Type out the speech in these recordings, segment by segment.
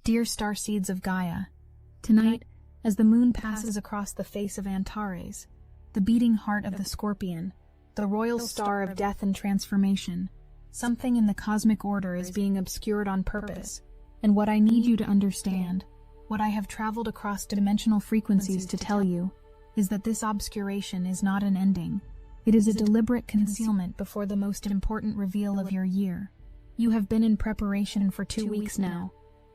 Dear Starseeds of Gaia, tonight, as the moon passes across the face of Antares, the beating heart of the Scorpion, the royal star of death and transformation, something in the cosmic order is being obscured on purpose, and what I need you to understand, what I have traveled across dimensional frequencies to tell you, is that this obscuration is not an ending. It is a deliberate concealment before the most important reveal of your year. You have been in preparation for 2 weeks now,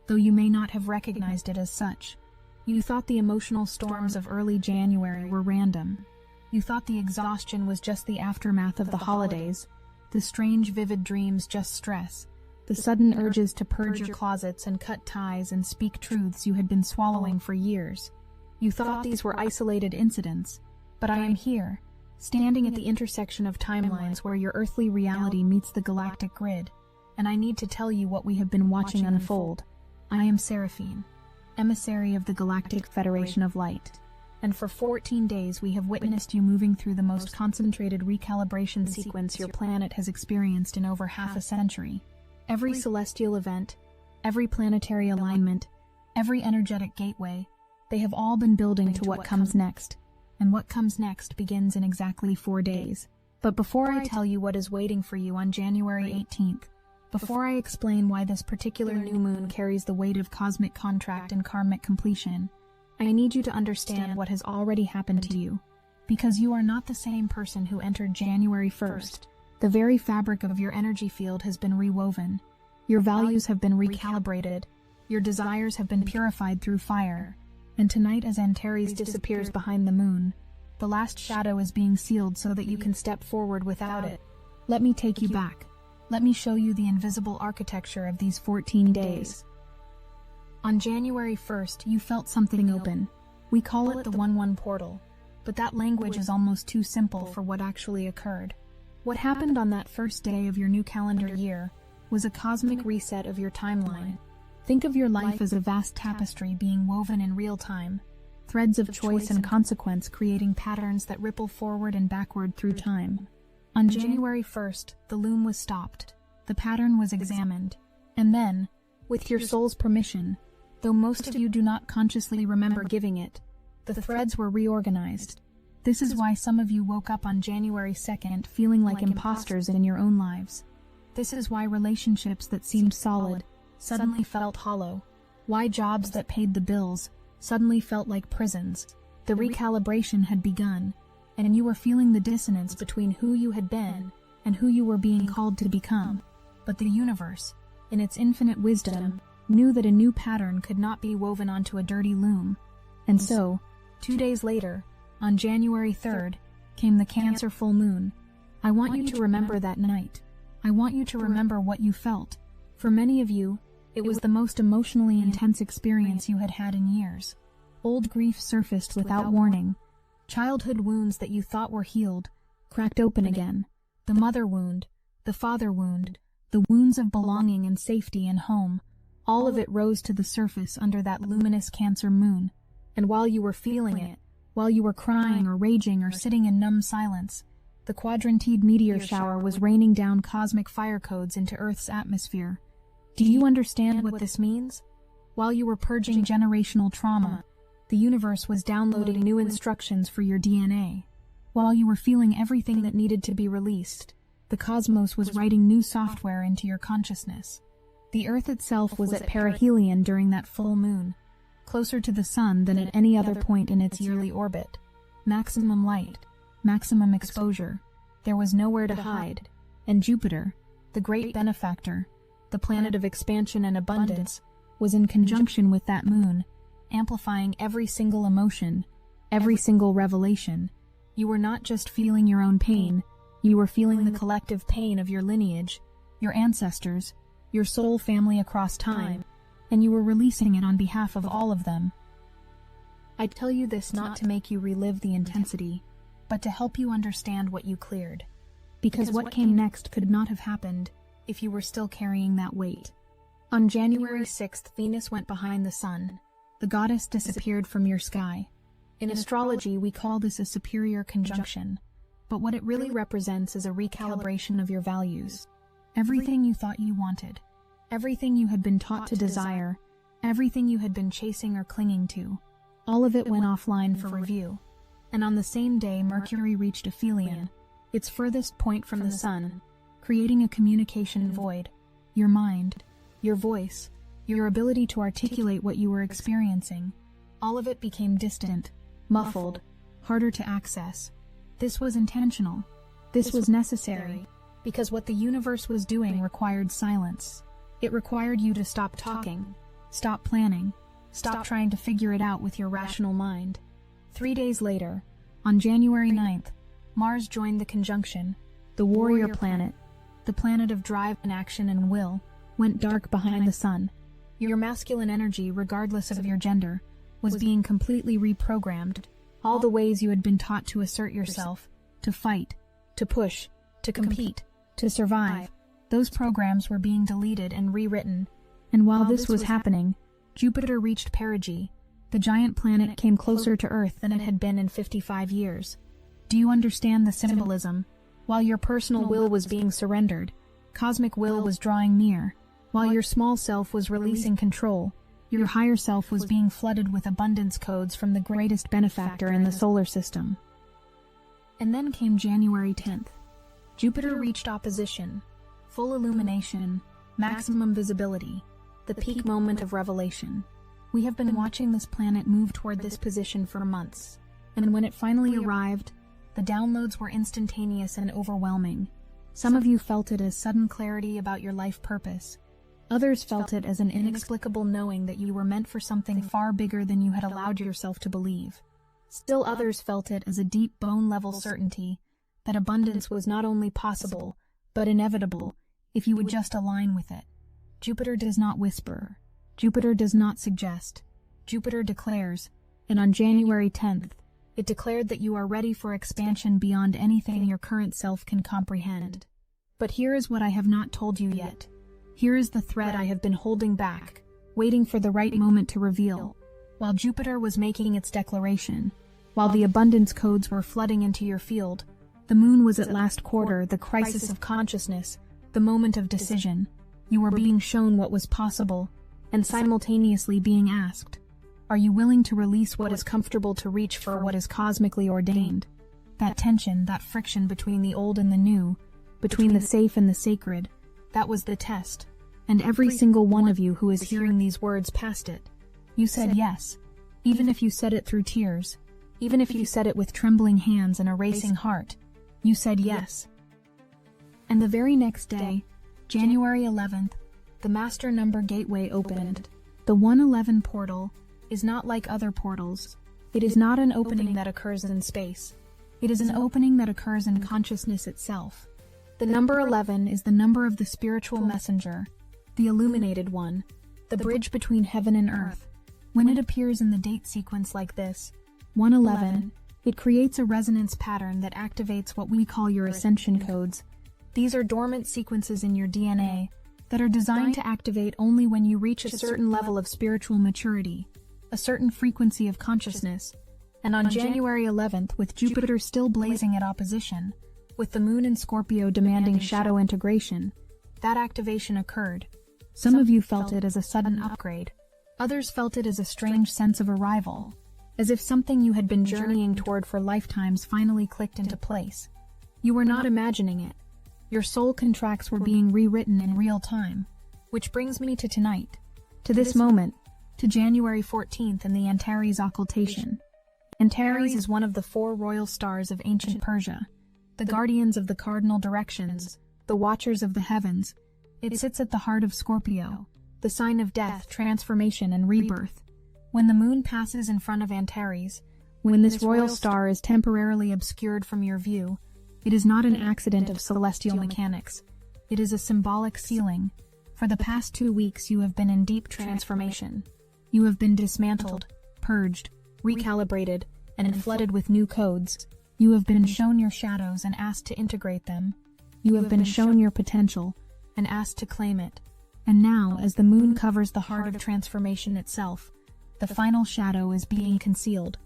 though you may not have recognized it as such. You thought the emotional storms of early January were random. You thought the exhaustion was just the aftermath of the holidays, the strange vivid dreams just stress, the sudden urges to purge your closets and cut ties and speak truths you had been swallowing for years. You thought these were isolated incidents, but I am here, standing at the intersection of timelines where your earthly reality meets the galactic grid, and I need to tell you what we have been watching unfold. I am Seraphine, emissary of the Galactic Federation of Light, and for 14 days we have witnessed you moving through the most concentrated recalibration sequence your planet has experienced in over half a century. Every celestial event, every planetary alignment, every energetic gateway, they have all been building to what comes next, and what comes next begins in exactly 4 days. But before I tell you what is waiting for you on January 18th, before I explain why this particular new moon carries the weight of cosmic contract and karmic completion, I need you to understand what has already happened to you, because you are not the same person who entered January 1st. The very fabric of your energy field has been rewoven. Your values have been recalibrated. Your desires have been purified through fire. And tonight, as Antares disappears behind the moon, the last shadow is being sealed so that you can step forward without it. Let me take you back. Let me show you the invisible architecture of these 14 days. On January 1st, you felt something open. We call it the 1-1 portal, but that language is almost too simple for what actually occurred. What happened on that first day of your new calendar year was a cosmic reset of your timeline. Think of your life as a vast tapestry being woven in real time, threads of choice and consequence creating patterns that ripple forward and backward through time. On January 1st, the loom was stopped, the pattern was examined, and then, with your soul's permission, though most of you do not consciously remember giving it, the threads were reorganized. This is why some of you woke up on January 2nd feeling like imposters in your own lives. This is why relationships that seemed solid suddenly felt hollow. Why jobs that paid the bills suddenly felt like prisons. The recalibration had begun, and you were feeling the dissonance between who you had been and who you were being called to become. But the universe, in its infinite wisdom, knew that a new pattern could not be woven onto a dirty loom. And so, 2 days later, on January 3rd, came the Cancer full moon. I want you to remember that night. I want you to remember what you felt. For many of you, it was the most emotionally intense experience you had had in years. Old grief surfaced without warning. Childhood wounds that you thought were healed cracked open again. The mother wound, the father wound, the wounds of belonging and safety and home, all of it rose to the surface under that luminous Cancer moon. And while you were feeling it, while you were crying or raging or sitting in numb silence, the quadrantede meteor shower was raining down cosmic fire codes into Earth's atmosphere. Do you understand what this means? While you were purging generational trauma, the universe was downloading new instructions for your DNA. While you were feeling everything that needed to be released, the cosmos was writing new software into your consciousness. The Earth itself was at perihelion during that full moon, closer to the sun than at any other point in its yearly orbit. Maximum light, maximum exposure. There was nowhere to hide. And Jupiter, the great benefactor, the planet of expansion and abundance, was in conjunction with that moon, amplifying every single emotion, every single revelation. You were not just feeling your own pain, you were feeling the collective pain of your lineage, your ancestors, your soul family across time, and you were releasing it on behalf of all of them. I tell you this not to make you relive the intensity, but to help you understand what you cleared. Because what came next could not have happened if you were still carrying that weight. On January 6th, Venus went behind the sun. The goddess disappeared from your sky. In astrology, we call this a superior conjunction, but what it really represents is a recalibration of your values. Everything you thought you wanted, everything you had been taught to desire, Everything you had been chasing or clinging to, all of it went offline for review. And on the same day, Mercury reached aphelion, its furthest point from the sun, creating a communication void. Your mind, your voice, your ability to articulate what you were experiencing, all of it became distant, muffled, harder to access. This was intentional. This was necessary, because what the universe was doing required silence. It required you to stop talking, stop planning, stop trying to figure it out with your rational mind. 3 days later, on January 9th, Mars joined the conjunction. The warrior planet, the planet of drive and action and will, went dark behind the sun. Your masculine energy, regardless of your gender, was being completely reprogrammed. All the ways you had been taught to assert yourself, to fight, to push, to compete, to survive, those programs were being deleted and rewritten. And while this was happening, Jupiter reached perigee. The giant planet came closer to Earth than it had been in 55 years. Do you understand the symbolism? While your personal will was being surrendered, cosmic will was drawing near. While your small self was releasing control, your higher self was being flooded with abundance codes from the greatest benefactor in the solar system. And then came January 10th. Jupiter reached opposition, full illumination, maximum visibility, the peak moment of revelation. We have been watching this planet move toward this position for months, and when it finally arrived, the downloads were instantaneous and overwhelming. Some of you felt it as sudden clarity about your life purpose. Others felt it as an inexplicable knowing that you were meant for something far bigger than you had allowed yourself to believe. Still others felt it as a deep bone-level certainty that abundance was not only possible, but inevitable, if you would just align with it. Jupiter does not whisper. Jupiter does not suggest. Jupiter declares, and on January 10th, it declared that you are ready for expansion beyond anything your current self can comprehend. But here is what I have not told you yet. Here is the thread I have been holding back, waiting for the right moment to reveal. While Jupiter was making its declaration, while the abundance codes were flooding into your field, the moon was at last quarter, the crisis of consciousness, the moment of decision. You were being shown what was possible, and simultaneously being asked, are you willing to release what is comfortable to reach for what is cosmically ordained? That tension, that friction between the old and the new, between the safe and the sacred, that was the test. And every single one of you who is hearing these words passed it. You said yes, even if you said it through tears, even if you said it with trembling hands and a racing heart, you said yes. And the very next day, January 11th, the master number gateway opened. The 111 portal is not like other portals. It is not an opening that occurs in space. It is an opening that occurs in consciousness itself. The number 11 is the number of the spiritual messenger, the illuminated one, the bridge between heaven and earth. When it appears in the date sequence like this, 111, it creates a resonance pattern that activates what we call your ascension codes. These are dormant sequences in your DNA that are designed to activate only when you reach a certain level of spiritual maturity, a certain frequency of consciousness. And on January 11th, with Jupiter still blazing at opposition, with the moon in Scorpio demanding shadow integration, that activation occurred. Some of you felt it as a sudden upgrade. Others felt it as a strange sense of arrival, as if something you had been journeying toward for lifetimes finally clicked into place. You were not imagining it. Your soul contracts were being rewritten in real time. Which brings me to tonight, to this moment, to January 14th and the Antares occultation. Antares is one of the 4 royal stars of ancient Persia, the guardians of the cardinal directions, the watchers of the heavens. It sits at the heart of Scorpio, the sign of death, transformation, and rebirth. When the moon passes in front of Antares, when this royal star is temporarily obscured from your view, it is not an accident of celestial mechanics. It is a symbolic sealing. For the past 2 weeks you have been in deep transformation. You have been dismantled, purged, recalibrated, and flooded with new codes. You have been shown your shadows and asked to integrate them. You have been shown your potential and asked to claim it. And now, as the moon covers the heart of transformation itself, the final shadow is being concealed.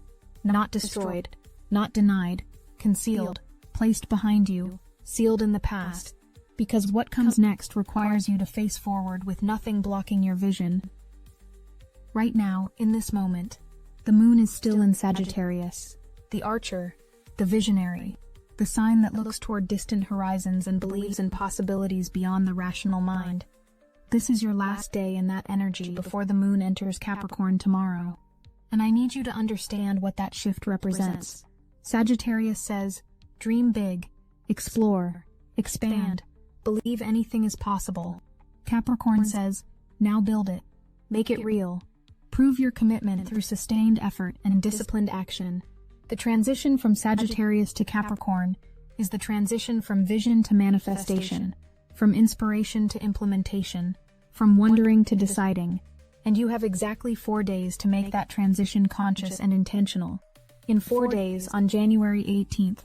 Not destroyed, not denied, concealed, placed behind you, sealed in the past, because what comes next requires you to face forward with nothing blocking your vision. Right now, in this moment, the moon is still in Sagittarius, the archer, the visionary, the sign that looks toward distant horizons and believes in possibilities beyond the rational mind. This is your last day in that energy before the moon enters Capricorn tomorrow. And I need you to understand what that shift represents. Sagittarius says, dream big, explore, expand, believe anything is possible. Capricorn says, now build it, make it real. Prove your commitment through sustained effort and disciplined action. The transition from Sagittarius to Capricorn is the transition from vision to manifestation, from inspiration to implementation, from wondering to deciding. And you have exactly 4 days to make that transition conscious and intentional. In 4 days, on January 18th,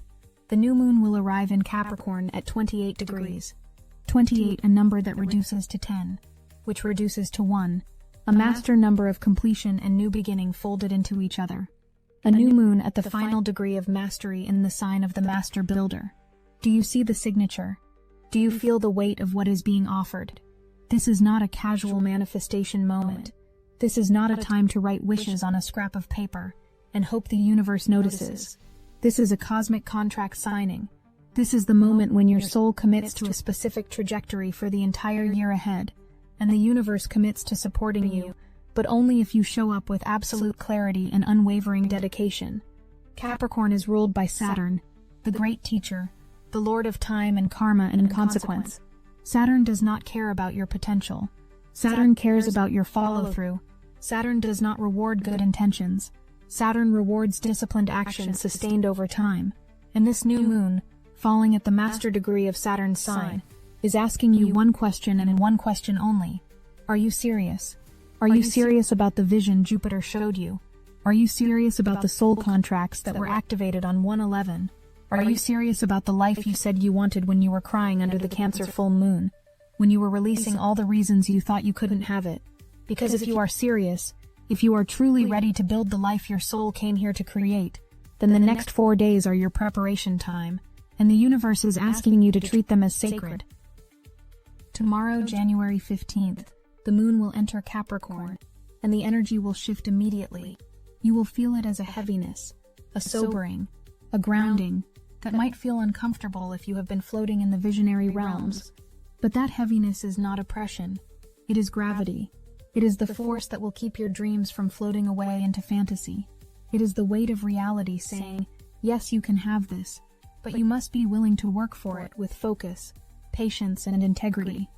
the new moon will arrive in Capricorn at 28 degrees. 28, a number that reduces to 10, which reduces to 1, a master number of completion and new beginning folded into each other. A new moon at the final degree of mastery in the sign of the master builder. Do you see the signature? Do you feel the weight of what is being offered? This is not a casual manifestation moment. This is not a time to write wishes on a scrap of paper and hope the universe notices. This is a cosmic contract signing. This is the moment when your soul commits to a specific trajectory for the entire year ahead, and the universe commits to supporting you, but only if you show up with absolute clarity and unwavering dedication. Capricorn is ruled by Saturn, the great teacher, the lord of time and karma and consequence. Saturn does not care about your potential. Saturn cares about your follow-through. Saturn does not reward good intentions. Saturn rewards disciplined action sustained over time. And this new moon, falling at the master degree of Saturn's sign, is asking you one question and one question only. Are you serious? Are you serious about the vision Jupiter showed you? Are you serious about the soul contracts that were activated on 1/11? Are you serious about the life you said you wanted when you were crying under the Cancer full moon? When you were releasing all the reasons you thought you couldn't have it? Because if you are serious, if you are truly ready to build the life your soul came here to create, then the next 4 days are your preparation time, and the universe is asking you to treat them as sacred. Tomorrow, January 15th, the moon will enter Capricorn, and the energy will shift immediately. You will feel it as a heaviness, a sobering, a grounding, that might feel uncomfortable if you have been floating in the visionary realms. But that heaviness is not oppression. It is gravity. It is the force that will keep your dreams from floating away into fantasy. It is the weight of reality saying, yes, you can have this, but you must be willing to work for it with focus, patience, and integrity.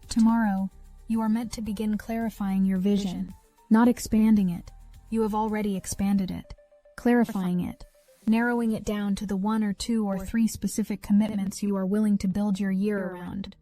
Tomorrow, you are meant to begin clarifying your vision, not expanding it. You have already expanded it. Clarifying it, narrowing it down to the 1 or 2 or 3 specific commitments you are willing to build your year around.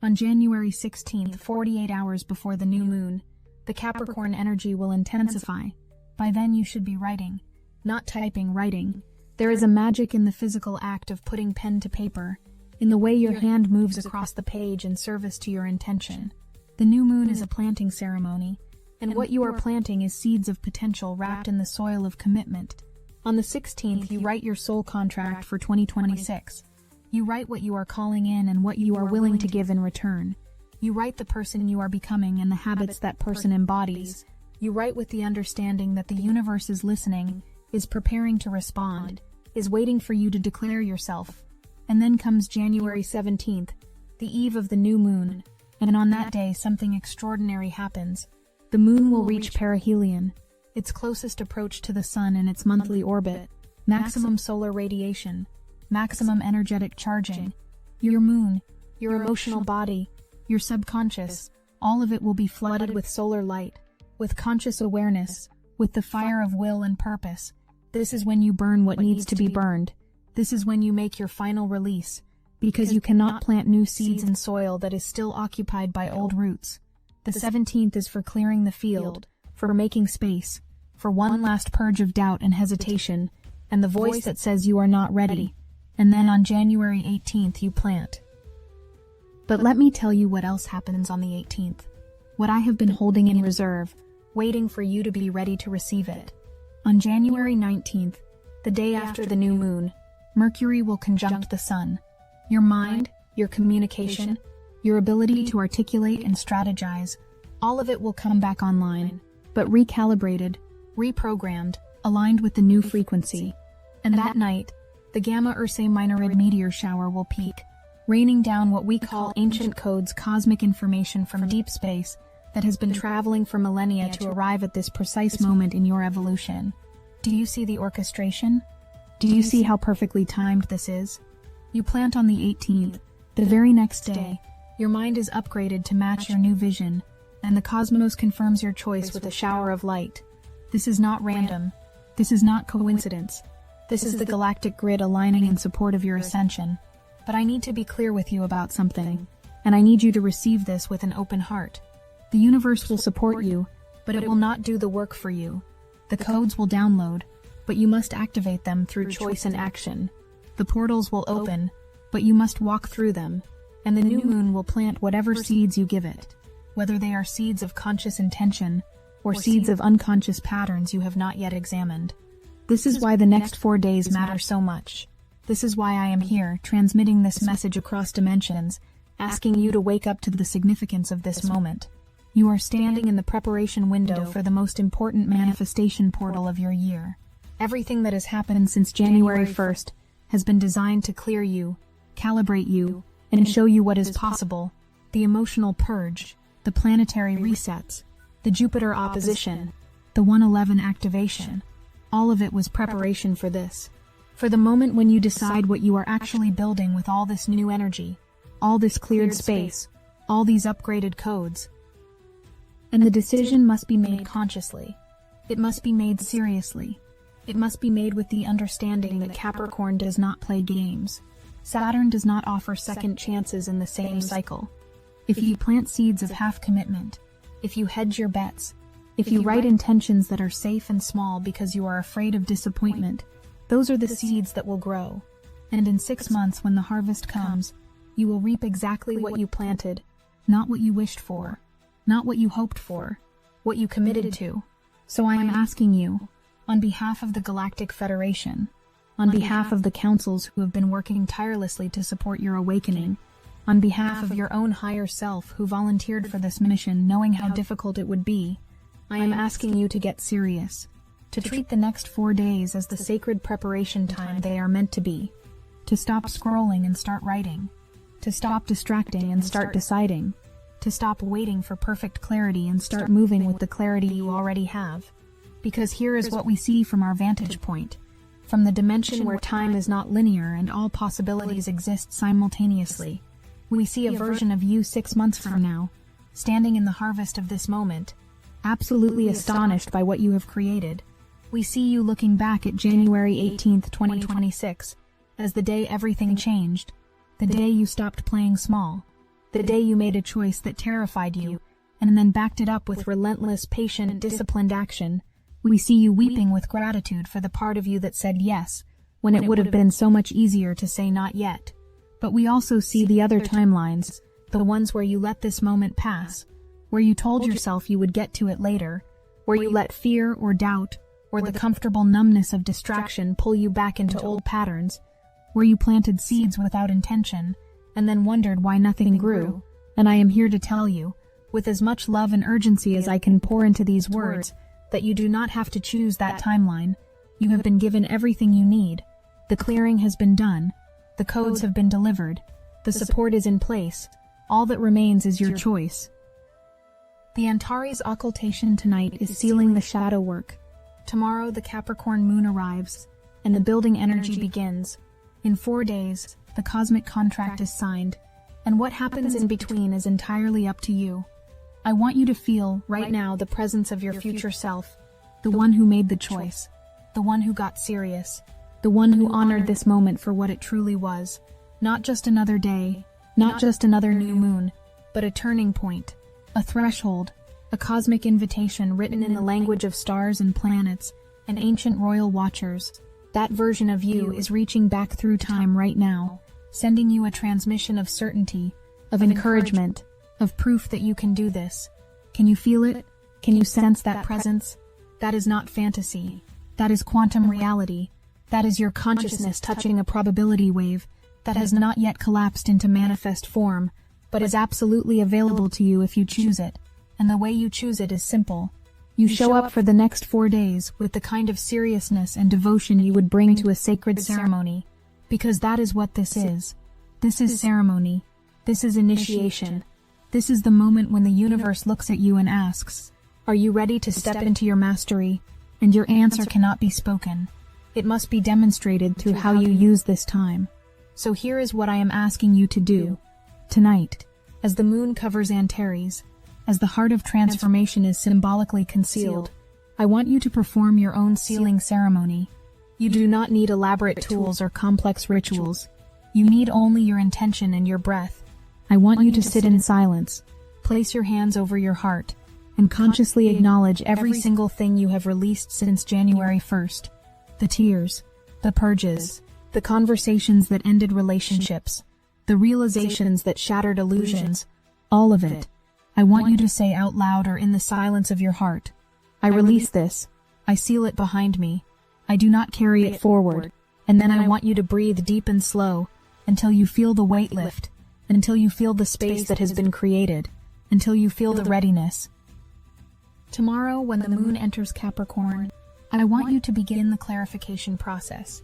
On January 16th, 48 hours before the new moon, the Capricorn energy will intensify. By then you should be writing, not typing, writing. There is a magic in the physical act of putting pen to paper, in the way your hand moves across the page in service to your intention. The new moon is a planting ceremony, and what you are planting is seeds of potential wrapped in the soil of commitment. On the 16th, you write your soul contract for 2026. You write what you are calling in and what you are willing to give in return. You write the person you are becoming and the habits that person embodies. You write with the understanding that the universe is listening, is preparing to respond, is waiting for you to declare yourself. And then comes January 17th, the eve of the new moon, and on that day something extraordinary happens. The moon will reach perihelion, its closest approach to the sun in its monthly orbit, maximum solar radiation, maximum energetic charging. Your moon, your emotional body, your subconscious, all of it will be flooded with solar light, with conscious awareness, with the fire of will and purpose. This is when you burn what needs to be burned. This is when you make your final release, because you cannot plant new seeds in soil that is still occupied by old roots. The 17th is for clearing the field, for making space, for one last purge of doubt and hesitation, and the voice that says you are not ready. And then on January 18th you plant. But let me tell you what else happens on the 18th. What I have been holding in reserve, waiting for you to be ready to receive it. On January 19th, the day after the new moon, Mercury will conjunct the sun. Your mind, your communication, your ability to articulate and strategize, all of it will come back online. but recalibrated, reprogrammed, aligned with the new frequency. And that night, the Gamma Ursae Minorid meteor shower will peak, raining down what we call ancient codes, cosmic information from deep space that has been traveling for millennia to arrive at this precise moment in your evolution. Do you see the orchestration? Do you see how perfectly timed this is? You plant on the 18th. The very next day, your mind is upgraded to match your new vision, and the cosmos confirms your choice with a shower of light. This is not random. This is not coincidence. This is the galactic grid aligning in support of your ascension. But I need to be clear with you about something, and I need you to receive this with an open heart. The universe will support you, but it will not do the work for you. The codes will download, but you must activate them through choice and action. The portals will open, but you must walk through them, and the new moon will plant whatever seeds you give it, whether they are seeds of conscious intention or seeds of unconscious patterns you have not yet examined. This is why the next 4 days matter so much. This is why I am here, transmitting this message across dimensions, asking you to wake up to the significance of this moment. You are standing in the preparation window for the most important manifestation portal of your year. Everything that has happened since January 1st has been designed to clear you, calibrate you, and show you what is possible. The emotional purge, the planetary resets, the Jupiter opposition, the 111 activation. All of it was preparation for this. For the moment when you decide what you are actually building with all this new energy, all this cleared space, all these upgraded codes. And the decision must be made consciously. It must be made seriously. It must be made with the understanding that Capricorn does not play games. Saturn does not offer second chances in the same cycle. If you plant seeds of half commitment, if you hedge your bets, if you write intentions that are safe and small because you are afraid of disappointment, those are the seeds that will grow. And in 6 months, when the harvest comes, you will reap exactly what you planted, not what you wished for, not what you hoped for, what you committed to. So I am asking you, on behalf of the Galactic Federation, on behalf of the councils who have been working tirelessly to support your awakening, on behalf of your own higher self who volunteered for this mission knowing how difficult it would be, I am asking you to get serious, to treat the next 4 days as the sacred preparation time they are meant to be, to stop scrolling and start writing, to stop distracting and start deciding, to stop waiting for perfect clarity and start moving with the clarity you already have. Because here is what we see from our vantage point, from the dimension where time is not linear and all possibilities exist simultaneously. We see a version of you 6 months from now, standing in the harvest of this moment, absolutely astonished by what you have created. We see you looking back at January 18th, 2026, as the day everything changed, the day you stopped playing small, the day you made a choice that terrified you, and then backed it up with relentless, patient, disciplined action. We see you weeping with gratitude for the part of you that said yes, when it would have been so much easier to say not yet. But we also see the other timelines, the ones where you let this moment pass, where you told yourself you would get to it later, where you let fear or doubt or the comfortable numbness of distraction pull you back into old patterns, where you planted seeds without intention and then wondered why nothing grew. And I am here to tell you, with as much love and urgency as I can pour into these words, that you do not have to choose that timeline. You have been given everything you need. The clearing has been done. The codes have been delivered. The support is in place. All that remains is your choice. The Antares occultation tonight is sealing the shadow work. Tomorrow the Capricorn moon arrives, and the building energy begins. In 4 days, the cosmic contract is signed, and what happens in between is entirely up to you. I want you to feel, right now, the presence of your future self, the one who made the choice, the one who got serious, the one who honored this moment for what it truly was. Not just another day, not just another new moon, but a turning point, a threshold, a cosmic invitation written in the language of stars and planets and ancient royal watchers. That version of you is reaching back through time right now, sending you a transmission of certainty, of encouragement, of proof that you can do this. Can you feel it? Can you sense that presence? That is not fantasy. That is quantum reality. That is your consciousness touching a probability wave that has not yet collapsed into manifest form, but is absolutely available to you if you choose it. And the way you choose it is simple. You show up for the next 4 days with the kind of seriousness and devotion you would bring to a sacred ceremony, because that is what this is. This is ceremony. This is initiation. This is the moment when the universe looks at you and asks, "Are you ready to step into your mastery?" And your answer cannot be spoken. It must be demonstrated through how you use this time. So here is what I am asking you to do. Tonight, as the moon covers Antares, as the heart of transformation is symbolically concealed, I want you to perform your own sealing ceremony. You do not need elaborate tools or complex rituals. You need only your intention and your breath. I want you to sit in silence, place your hands over your heart, and consciously acknowledge every single thing you have released since January 1st. The tears, the purges, the conversations that ended relationships, the realizations that shattered illusions, all of it. I want you to say out loud or in the silence of your heart, "I release this. I seal it behind me. I do not carry it forward." And then I want you to breathe deep and slow until you feel the weight lift, until you feel the space that has been created, until you feel the readiness. Tomorrow, when the moon enters Capricorn, I want you to begin the clarification process.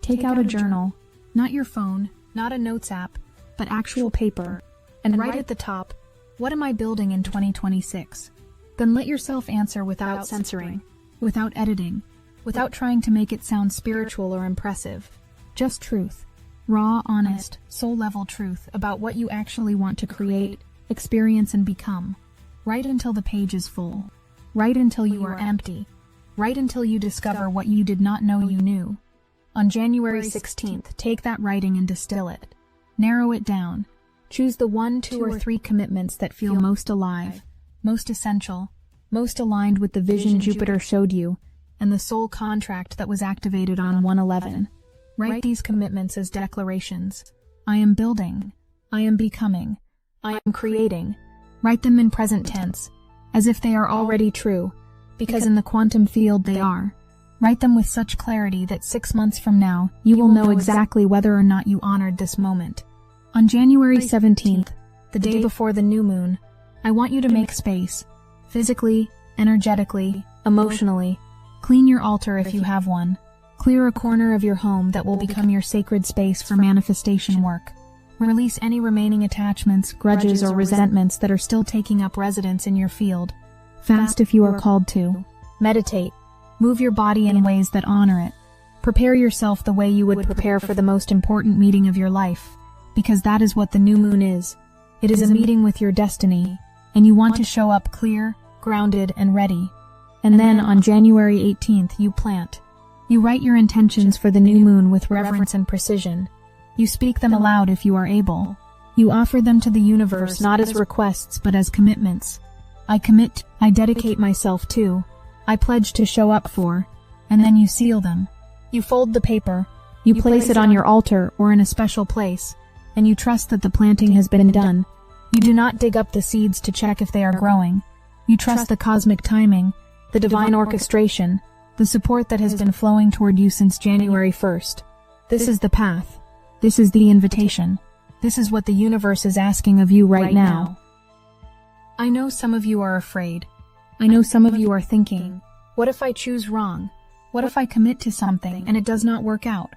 Take out a journal, not your phone, not a notes app, but actual paper, and write at the top, "What am I building in 2026? Then let yourself answer without censoring, without editing, without trying to make it sound spiritual or impressive. Just truth. Raw, honest, soul-level truth about what you actually want to create, experience, and become. Write until the page is full. Write until you are empty. Write until you discover what you did not know you knew. On January 16th, take that writing and distill it. Narrow it down. Choose the 1, 2, or 3 commitments that feel most alive, most essential, most aligned with the vision Jupiter showed you, and the soul contract that was activated on 1/11. Write these commitments as declarations. I am building. I am becoming. I am creating. Write them in present tense, as if they are already true, because in the quantum field they are. Write them with such clarity that 6 months from now, you will know exactly whether or not you honored this moment. On January 17th, the day before the new moon, I want you to make space, physically, energetically, emotionally. Clean your altar if you have one. Clear a corner of your home that will become your sacred space for manifestation work. Release any remaining attachments, grudges, or resentments that are still taking up residence in your field. Fast if you are called to. Meditate. Move your body in ways that honor it. Prepare yourself the way you would prepare for the most important meeting of your life, because that is what the new moon is. It is a meeting with your destiny, and you want to show up clear, grounded, and ready. And then on January 18th, you plant. You write your intentions for the new moon with reverence and precision. You speak them aloud if you are able. You offer them to the universe not as requests but as commitments. I commit, I dedicate myself to, I pledge to show up for, and then you seal them. You fold the paper, you place it on your altar or in a special place, and you trust that the planting has been done. You do not dig up the seeds to check if they are growing. You trust the cosmic timing, the divine orchestration, the support that has been flowing toward you since January 1st. This is the path. This is the invitation. This is what the universe is asking of you right now. I know some of you are afraid. I know some of you are thinking, what if I choose wrong? What if I commit to something and it does not work out?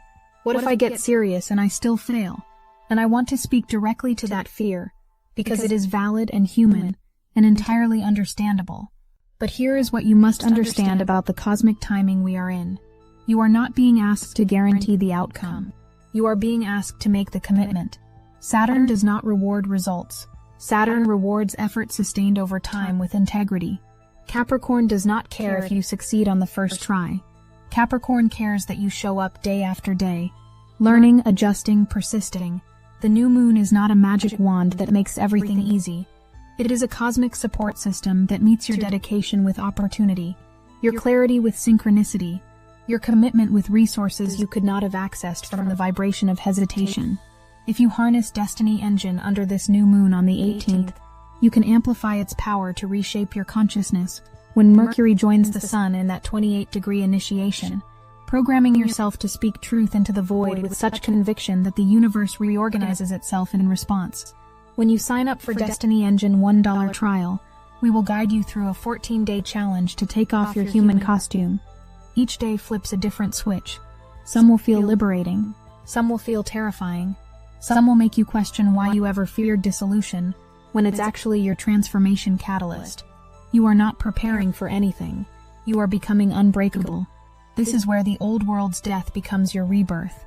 What if I get serious and I still fail? And I want to speak directly to that fear, because it is valid and human, and entirely understandable. But here is what you must understand about the cosmic timing we are in. You are not being asked to guarantee the outcome. You are being asked to make the commitment. Saturn does not reward results. Saturn rewards effort sustained over time with integrity. Capricorn does not care if you succeed on the first try. Capricorn cares that you show up day after day, learning, adjusting, persisting. The new moon is not a magic wand that makes everything easy. It is a cosmic support system that meets your dedication with opportunity, your clarity with synchronicity, your commitment with resources you could not have accessed from the vibration of hesitation. If you harness Destiny Engine under this new moon on the 18th, you can amplify its power to reshape your consciousness when Mercury joins the Sun in that 28-degree initiation, programming yourself to speak truth into the void with such conviction that the universe reorganizes itself in response. When you sign up for Destiny Engine $1 trial, We will guide you through a 14-day challenge to take off your human costume. Each day flips a different switch. Some will feel liberating. Some will feel terrifying. Some will make you question why you ever feared dissolution, when it's actually your transformation catalyst. You are not preparing for anything. You are becoming unbreakable. This is where the old world's death becomes your rebirth.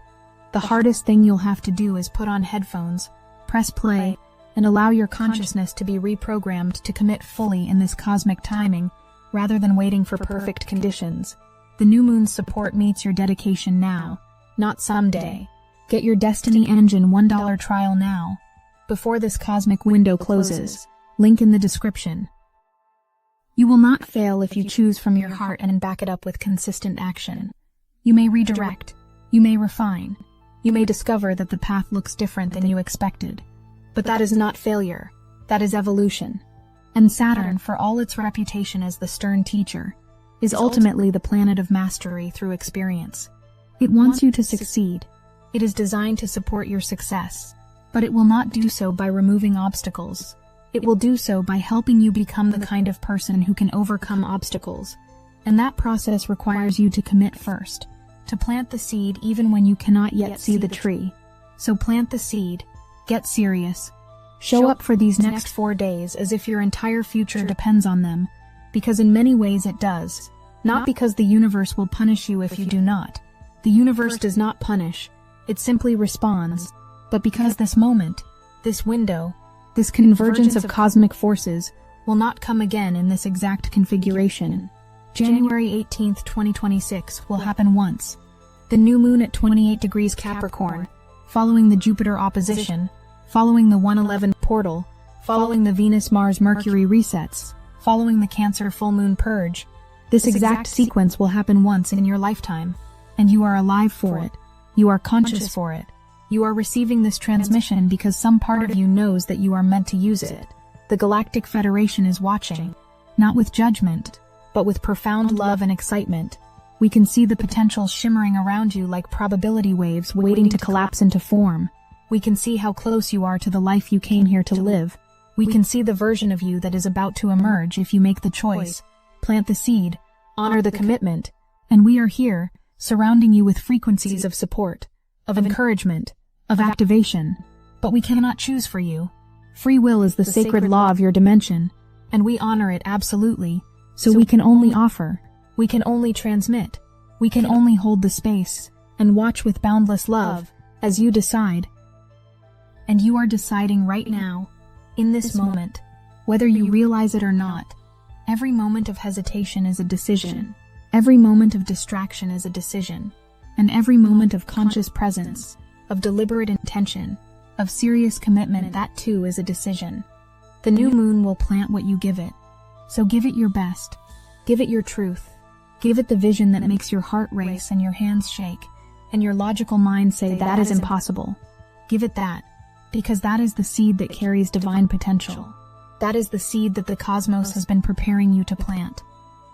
The hardest thing you'll have to do is put on headphones, press play, and allow your consciousness to be reprogrammed to commit fully in this cosmic timing, rather than waiting for perfect conditions. The new moon's support meets your dedication now, not someday. Get your Destiny Engine $1 trial now, before this cosmic window closes. Link in the description. You will not fail if you choose from your heart and back it up with consistent action. You may redirect, you may refine, you may discover that the path looks different than you expected. But that is not failure, that is evolution. And Saturn, for all its reputation as the stern teacher, is ultimately the planet of mastery through experience. It wants you to succeed. It is designed to support your success, but it will not do so by removing obstacles. It will do so by helping you become the kind of person who can overcome obstacles. And that process requires you to commit first, to plant the seed even when you cannot yet see the tree. So plant the seed, get serious. Show up for these next 4 days as if your entire future depends on them, because in many ways it does. Not because the universe will punish you if you do not. The universe does not punish, it simply responds. But because this moment, this window, this convergence of cosmic forces will not come again in this exact configuration. January 18th, 2026 will happen once. The new moon at 28 degrees Capricorn, following the Jupiter opposition, following the 111 portal, following the Venus-Mars-Mercury resets, following the Cancer full moon purge. This exact sequence will happen once in your lifetime, and you are alive for it. You are conscious for it. You are receiving this transmission because some part of you knows that you are meant to use it. The Galactic Federation is watching, not with judgment, but with profound love and excitement. We can see the potential shimmering around you like probability waves waiting to collapse into form. We can see how close you are to the life you came here to live. We can see the version of you that is about to emerge if you make the choice, plant the seed, honor the commitment, and we are here, surrounding you with frequencies of support, of encouragement, of activation. But we cannot choose for you. Free will is the sacred law of your dimension, and we honor it absolutely, so we can only offer, we can only transmit, we can only hold the space, and watch with boundless love, as you decide. And you are deciding right now, in this moment, whether you realize it or not. Every moment of hesitation is a decision. Every moment of distraction is a decision. And every moment of conscious presence, of deliberate intention, of serious commitment, that too is a decision. The new moon will plant what you give it. So give it your best. Give it your truth. Give it the vision that makes your heart race and your hands shake, and your logical mind say that is impossible. Give it that, because that is the seed that carries divine potential. That is the seed that the cosmos has been preparing you to plant.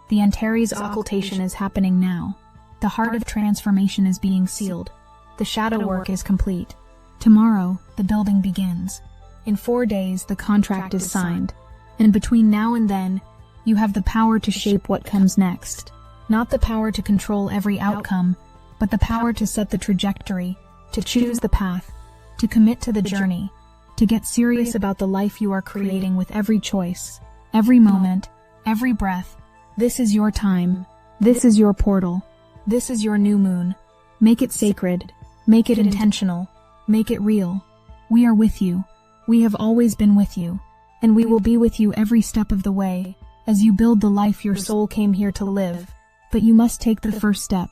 The Antares occultation is happening now. The heart of transformation is being sealed. The shadow work is complete. Tomorrow, the building begins. In 4 days, the contract is signed. And between now and then, you have the power to shape what comes next. Not the power to control every outcome, but the power to set the trajectory, to choose the path, to commit to the journey, to get serious about the life you are creating with every choice, every moment, every breath. This is your time. This is your portal. This is your new moon. Make it sacred. Make it intentional. Make it real. We are with you. We have always been with you. And we will be with you every step of the way, as you build the life your soul came here to live. But you must take the first step.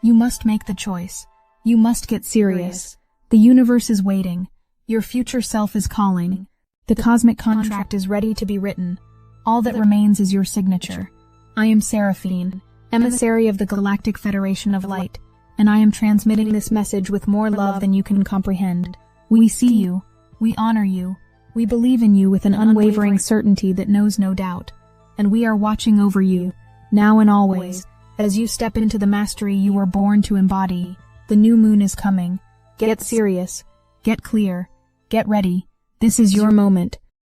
You must make the choice. You must get serious. The universe is waiting. Your future self is calling. The cosmic contract is ready to be written. All that remains is your signature. I am Seraphine, emissary of the Galactic Federation of Light, and I am transmitting this message with more love than you can comprehend. We see you. We honor you. We believe in you with an unwavering certainty that knows no doubt. And we are watching over you, now and always, as you step into the mastery you were born to embody. The new moon is coming. Get serious. Get clear. Get ready. This is your moment.